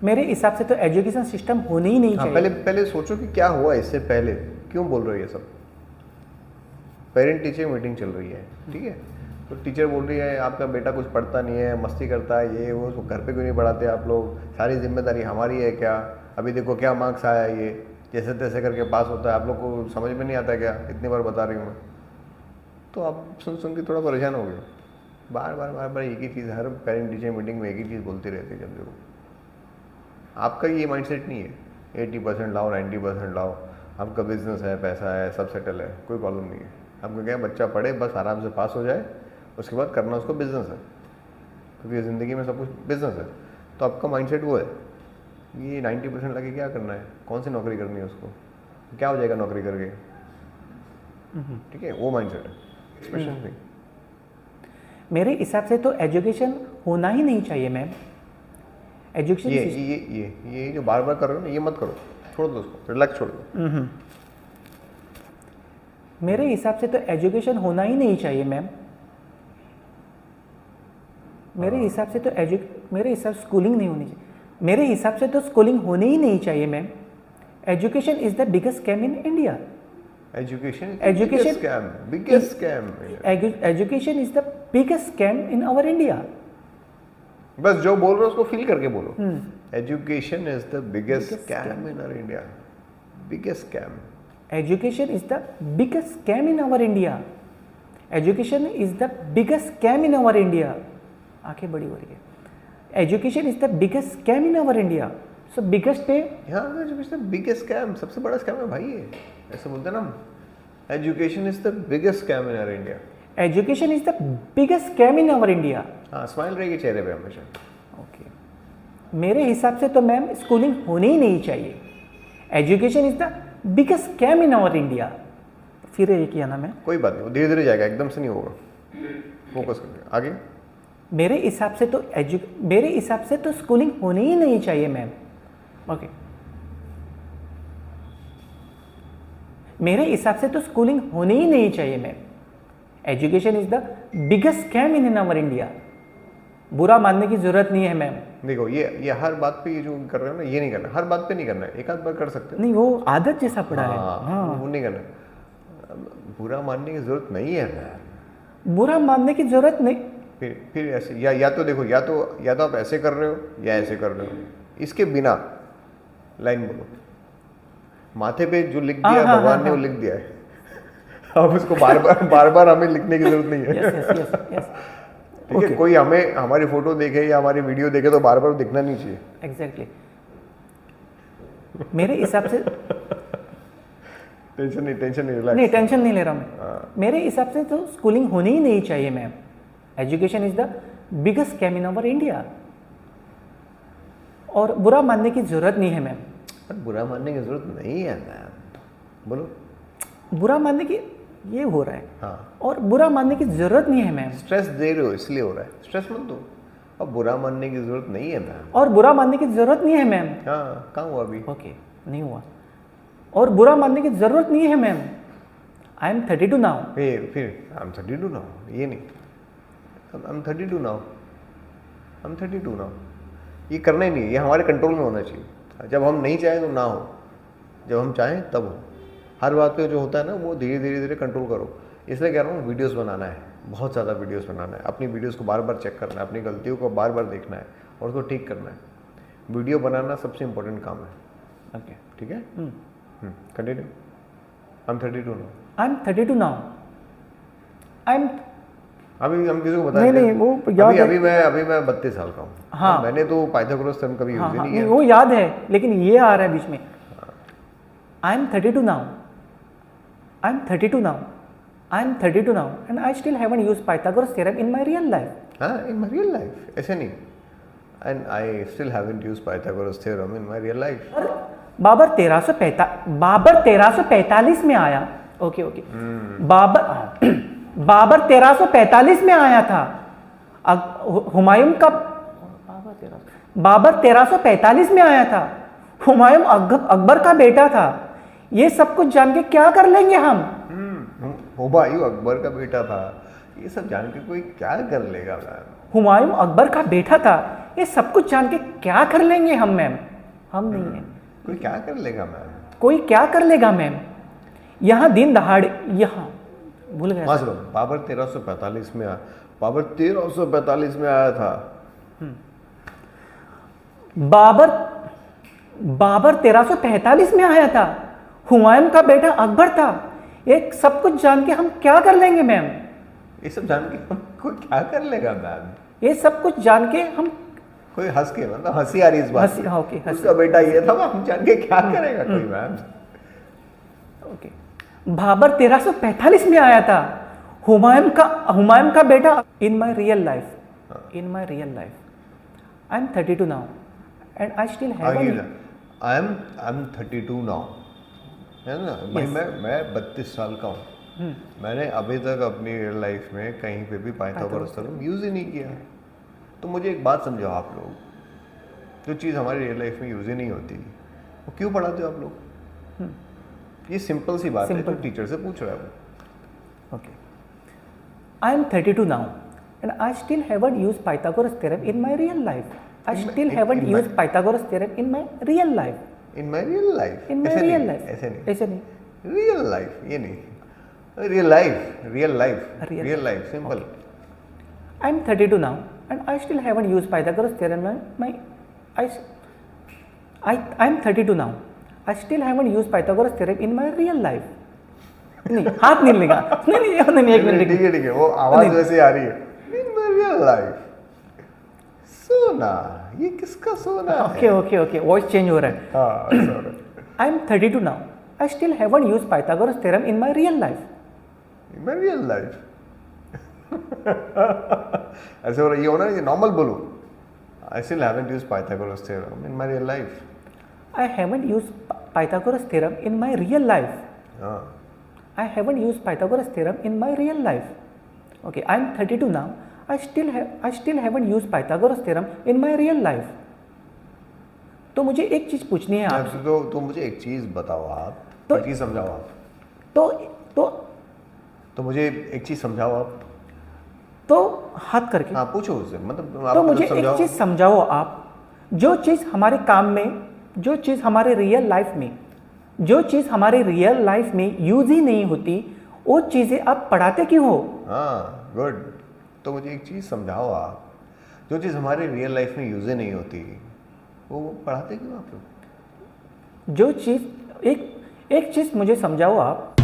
मेरे हिसाब से तो एजुकेशन सिस्टम होनी ही नहीं चाहिए। पहले सोचो कि क्या हुआ इससे पहले, क्यों बोल रहे हो ये सब। पेरेंट टीचर मीटिंग चल रही है, ठीक है, तो टीचर बोल रही है आपका बेटा कुछ पढ़ता नहीं है, मस्ती करता है, ये वो, घर पे क्यों नहीं पढ़ाते आप लोग, सारी जिम्मेदारी हमारी है क्या, अभी देखो क्या मार्क्स आया, ये जैसे तैसे करके पास होता है, आप लोग को समझ में नहीं आता क्या, इतनी बार बता रही हूँ मैं। तो आप सुन के थोड़ा परेशान हो गए, बार बार एक ही चीज़, हर पेरेंट टीचर मीटिंग में एक ही चीज़ बोलती रहती है। जब देखो आपका ये माइंडसेट नहीं है 80% लाओ 90% लाओ, आपका बिजनेस है, पैसा है, सब सेटल है, कोई प्रॉब्लम नहीं है। आपको क्या, बच्चा पढ़े बस आराम से पास हो जाए, उसके बाद करना उसको बिजनेस है, क्योंकि ज़िंदगी में सब कुछ बिजनेस है। तो आपका माइंडसेट वो है, ये 90% लगे क्या करना है, कौन सी नौकरी करनी है उसको, क्या हो जाएगा नौकरी करके, ठीक है, वो माइंडसेट है, एक्सप्रेशन नहीं। मेरे हिसाब से तो एजुकेशन होना ही नहीं चाहिए मैम। एजुकेशन ये जो बार बार कर रहे हो ना, ये मत करो, छोड़ दो उसको, रिलैक्स छोड़ दो। मेरे हिसाब से तो एजुकेशन होना ही नहीं चाहिए मैम। मेरे हिसाब से स्कूलिंग नहीं होनी चाहिए। मेरे हिसाब से तो स्कूलिंग होनी ही नहीं चाहिए ma'am. Education is the biggest scam in India. Education is the biggest scam. Education is the biggest scam in our India. बस जो बोल रहे हो उसको फील करके बोलो। Education is the biggest scam in our India. Biggest scam. Education is the biggest scam in our India. Education is the biggest scam in our India. आंखें बड़ी हो रही है। Education is the biggest scam in our India. So biggest पे biggest scam, सबसे बड़ा scam है भाई ये, ऐसे बोलते हैं ना। Education is the biggest scam in our India. Education is the biggest scam in our India. हाँ, स्माइल रहेगी चेहरे पे हमेशा। ओके, मेरे हिसाब से तो मैम स्कूलिंग होनी ही नहीं चाहिए। Education is the biggest scam in our India. फिर ये किया ना मैं, कोई बात नहीं, धीरे धीरे जाएगा, एकदम से नहीं होगा, फोकस करके आगे। मेरे हिसाब से तो स्कूलिंग होनी ही नहीं चाहिए मैम। ओके, मेरे हिसाब से तो स्कूलिंग होनी ही नहीं चाहिए ma'am. Education is the biggest scam in our India. बुरा मानने की जरूरत नहीं है मैम। देखो ये हर बात पे ये जो कर रहे हो ना, ये नहीं करना, हर बात पे नहीं करना है, एक आध बार कर सकते हो। नहीं, वो आदत जैसा पड़ा है। हाँ, वो नहीं करना। बुरा मानने की जरूरत नहीं है मैम। बुरा मानने की जरूरत नहीं। फिर ऐसे या तो देखो, या तो आप ऐसे कर रहे हो या ऐसे कर रहे हो, इसके बिना लाइन बोलो। माथे पे जो लिख दिया भगवान ने वो लिख दिया है, अब उसको बार बार हमें लिखने की जरूरत नहीं है। ठीक है, कोई हमारी फोटो देखे या हमारी वीडियो देखे तो बार बार दिखना नहीं चाहिए। एग्जैक्टली। मेरे हिसाब से टेंशन नहीं, रिलैक्स। नहीं, टेंशन नहीं ले रहा मैं। मेरे हिसाब से तो स्कूलिंग होनी ही नहीं चाहिए ma'am. Education is the biggest scam in our India. और बुरा मानने की जरूरत नहीं है मैम। पर बुरा मानने की जरूरत नहीं है मैम, बोलो। बुरा मानने की ये हो रहा है। हाँ, और बुरा मानने की जरूरत नहीं है मैम। स्ट्रेस दे रहे हो इसलिए हो रहा है, स्ट्रेस मत दो। अब बुरा मानने की जरूरत नहीं है मैम। और बुरा मानने की जरूरत नहीं है मैम। हाँ, कहाँ हुआ अभी? ओके, नहीं हुआ। और बुरा मानने की जरूरत नहीं है मैम। I am 32 now. फिर आई एम 32 नाउ, ये नहीं, आई am 32 now, I am 32 now. ये करना ही नहीं, ये हमारे कंट्रोल में होना चाहिए। जब हम नहीं चाहें तो ना हो, जब हम चाहें तब हो। हर बात पे जो होता है ना, वो धीरे कंट्रोल करो। इसलिए कह रहा हूँ, वीडियोस बनाना है, बहुत ज़्यादा वीडियोस बनाना है। अपनी वीडियोस को बार बार चेक करना है, अपनी गलतियों को बार बार देखना है और उसको ठीक करना है। वीडियो बनाना सबसे इम्पोर्टेंट काम है। ओके, ठीक है, continue. I am 32 now. I am 32 now. I M अभी हम किसी को बताएं? नहीं, वो याद है। अभी मैं 32 साल का हूँ। हाँ, मैंने तो पाइथागोरस थ्योरम कभी यूज ही नहीं किया। वो याद है, लेकिन ये आ रहा है बीच में। I am 32 now. I am 32 now. I am 32 now and I still haven't used Pythagoras theorem in my real life. हाँ, इन माय रियल लाइफ, ऐसे नहीं। And I still haven't used Pythagoras theorem in my real life. Babur 1345 में आया। Okay, Babar 1345 में आया था। हुमायूं का बाबर 1345 में आया था। हुमायूं अकबर का बेटा था। ये सब कुछ जान के क्या कर लेंगे हम? हुमायूं अकबर का बेटा था, ये सब जान के कोई क्या कर लेगा? हुमायूं अकबर का बेटा था, ये सब कुछ जान के क्या कर लेंगे हम मैम? हम नहीं है। कोई क्या कर लेगा मैम? कोई क्या कर लेगा मैम? यहाँ दिन दहाड़े, यहाँ भूल गया। हाँ चलो, बाबर 1345 में आया, बाबर 1345 में आया था। बाबर 1345 में आया था। हुमायूं का बेटा अकबर था। एक सब कुछ जान के हम क्या कर लेंगे मैम? ये सब जान के हम कोई क्या कर लेगा मैम? ये सब कुछ जान के हम कोई हंस के, मतलब हंसी आ रही इस बात हाँ, ओके, हंसी। उसका बेटा ये था, हम जान के क्या करेगा कोई मैम? ओके, बाबर 1345 में आया था। हुमायूं का बेटा in my real life, I am 32 now and I still have I am 32 now, है ना भाई? मैं 32 साल का हूँ। मैंने अभी तक अपनी रियल लाइफ में कहीं पे भी पाइथागोरस थ्योरम यूज ही नहीं किया। तो मुझे एक बात समझो आप लोग, जो चीज़ हमारी रियल लाइफ में यूज ही नहीं होती वो क्यों पढ़ाते हो आप लोग? ये सिंपल सी बात है, जो टीचर से पूछ रहा है वो। Okay, I am 32 now and I still haven't used Pythagoras theorem in my real life. I still haven't used Pythagoras theorem in my real life. In my real life, in my real life, ऐसे नहीं, नहीं। Real life, ये नहीं, real life simple. I am 32 now and I still haven't used Pythagoras theorem I am 32 now. I still haven't used Pythagoras theorem in my real life. नहीं, हाथ नहीं लेगा। नहीं, एक मिनट। ठीक है, वो आवाज वैसे आ रही है। इन माय रियल लाइफ, सोना, ये किसका सोना है? ओके, वॉइस चेंज हो रहा है। हाँ, sorry. I am 32 now. I still haven't used Pythagoras theorem in my real life. In my real life ऐसे हो रहा है, ये होना, ये नॉर्मल बोलो। I still haven't used Pythagoras theorem in my real life. I haven't used Pythagoras theorem in my real life. हाँ, I haven't used Pythagoras theorem in my real life. Okay, I am 32 now. I still haven't used Pythagoras theorem in my real life. तो मुझे एक चीज पूछनी है आपसे। तो मुझे एक चीज बताओ आप, तो- एक चीज समझाओ आप। तो मुझे एक चीज समझाओ आप। तो हाथ करके। हाँ, पूछो उससे, मतलब तो आप मुझे समझाओ। एक चीज समझाओ आप, जो चीज हमारे काम में, जो चीज हमारे रियल लाइफ में, जो चीज हमारे रियल लाइफ में यूज ही नहीं होती, वो चीजें आप पढ़ाते क्यों हो? हाँ, गुड। तो मुझे एक चीज समझाओ आप, जो चीज हमारे रियल लाइफ में यूज ही नहीं होती वो पढ़ाते क्यों आप लोग? जो चीज एक चीज मुझे समझाओ आप,